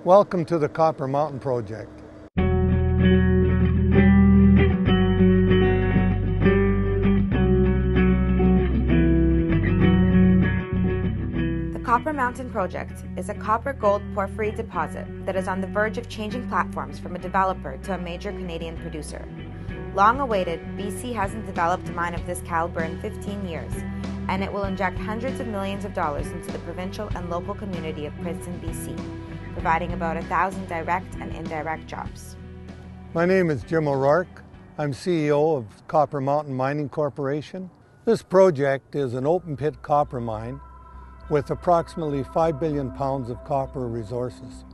Welcome to the Copper Mountain Project. The Copper Mountain Project is a copper-gold porphyry deposit that is on the verge of changing platforms from a developer to a major Canadian producer. Long awaited, BC hasn't developed a mine of this caliber in 15 years, and it will inject hundreds of millions of dollars into the provincial and local community of Princeton, BC, providing about 1,000 direct and indirect jobs. My name is Jim O'Rourke. I'm CEO of Copper Mountain Mining Corporation. This project is an open-pit copper mine with approximately 5 billion pounds of copper resources.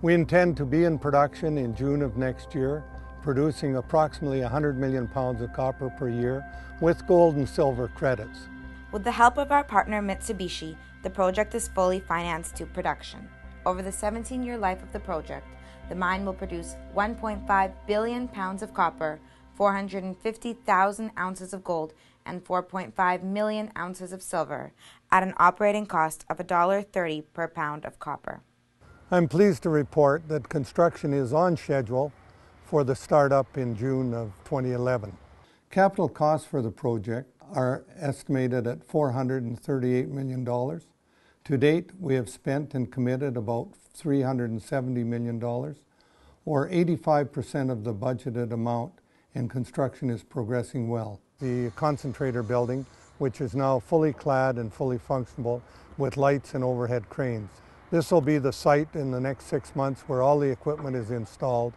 We intend to be in production in June of next year, producing approximately 100 million pounds of copper per year with gold and silver credits. With the help of our partner Mitsubishi, the project is fully financed to production. Over the 17-year life of the project, the mine will produce 1.5 billion pounds of copper, 450,000 ounces of gold, and 4.5 million ounces of silver at an operating cost of $1.30 per pound of copper. I'm pleased to report that construction is on schedule for the startup in June of 2011. Capital costs for the project are estimated at $438 million. To date, we have spent and committed about $370 million, or 85% of the budgeted amount, and construction is progressing well. The concentrator building, which is now fully clad and fully functional with lights and overhead cranes. This will be the site in the next 6 months where all the equipment is installed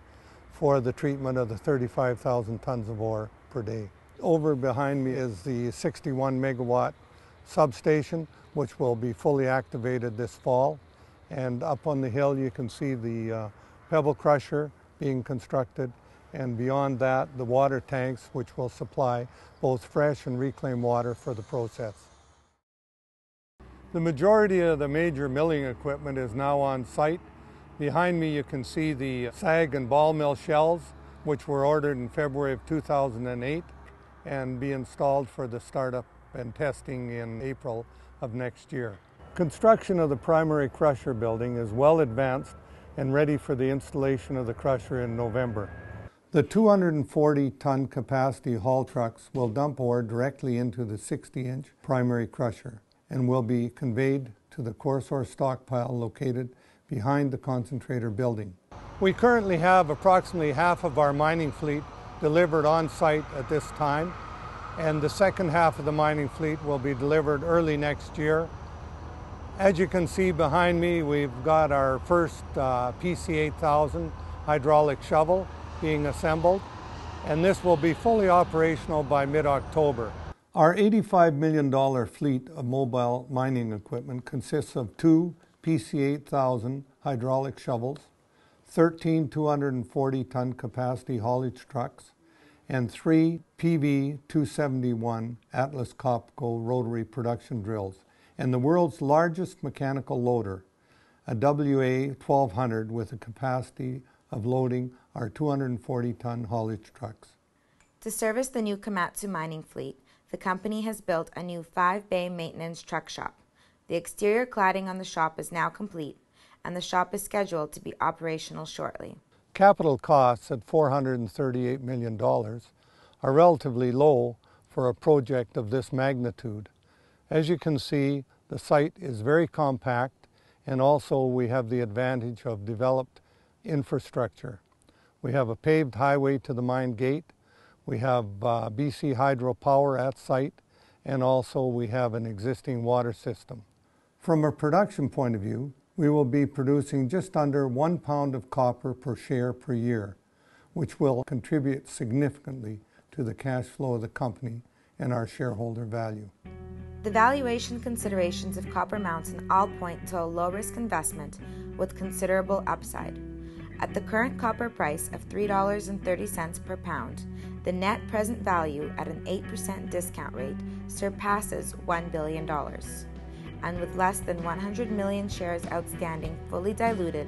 for the treatment of the 35,000 tons of ore per day. Over behind me is the 61 megawatt substation, which will be fully activated this fall. And up on the hill you can see the pebble crusher being constructed, and beyond that the water tanks, which will supply both fresh and reclaimed water for the process. The majority of the major milling equipment is now on site. Behind me you can see the SAG and ball mill shells, which were ordered in February of 2008 and be installed for the startup and testing in April of next year. Construction of the primary crusher building is well advanced and ready for the installation of the crusher in November. The 240-ton capacity haul trucks will dump ore directly into the 60-inch primary crusher and will be conveyed to the coarse ore stockpile located behind the concentrator building. We currently have approximately half of our mining fleet delivered on site at this time, and the second half of the mining fleet will be delivered early next year. As you can see behind me, we've got our first PC8000 hydraulic shovel being assembled, and this will be fully operational by mid-October. Our $85 million fleet of mobile mining equipment consists of 2 PC8000 hydraulic shovels, 13 240-ton capacity haulage trucks, and 3 PV271 Atlas Copco rotary production drills, and the world's largest mechanical loader, a WA1200 with a capacity of loading our 240-ton haulage trucks. To service the new Komatsu mining fleet, the company has built a new 5-bay maintenance truck shop. The exterior cladding on the shop is now complete, and the shop is scheduled to be operational shortly. Capital costs at $438 million are relatively low for a project of this magnitude. As you can see, the site is very compact, and also we have the advantage of developed infrastructure. We have a paved highway to the mine gate, we have BC Hydropower at site, and also we have an existing water system. From a production point of view, we will be producing just under 1 pound of copper per share per year, which will contribute significantly to the cash flow of the company and our shareholder value. The valuation considerations of Copper Mountain all point to a low-risk investment with considerable upside. At the current copper price of $3.30 per pound, the net present value at an 8% discount rate surpasses $1 billion. And with less than 100 million shares outstanding fully diluted,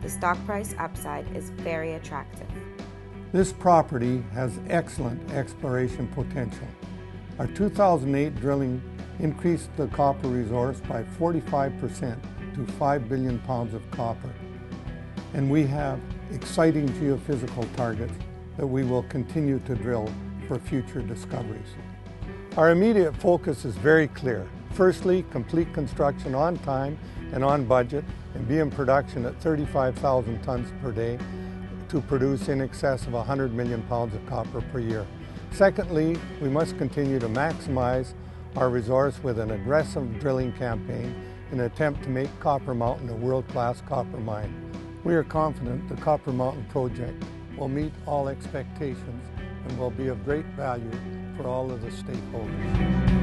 the stock price upside is very attractive. This property has excellent exploration potential. Our 2008 drilling increased the copper resource by 45% to 5 billion pounds of copper. and we have exciting geophysical targets that we will continue to drill for future discoveries. Our immediate focus is very clear. Firstly, complete construction on time and on budget and be in production at 35,000 tons per day to produce in excess of 100 million pounds of copper per year. Secondly, we must continue to maximize our resource with an aggressive drilling campaign in an attempt to make Copper Mountain a world-class copper mine. We are confident the Copper Mountain project will meet all expectations and will be of great value for all of the stakeholders.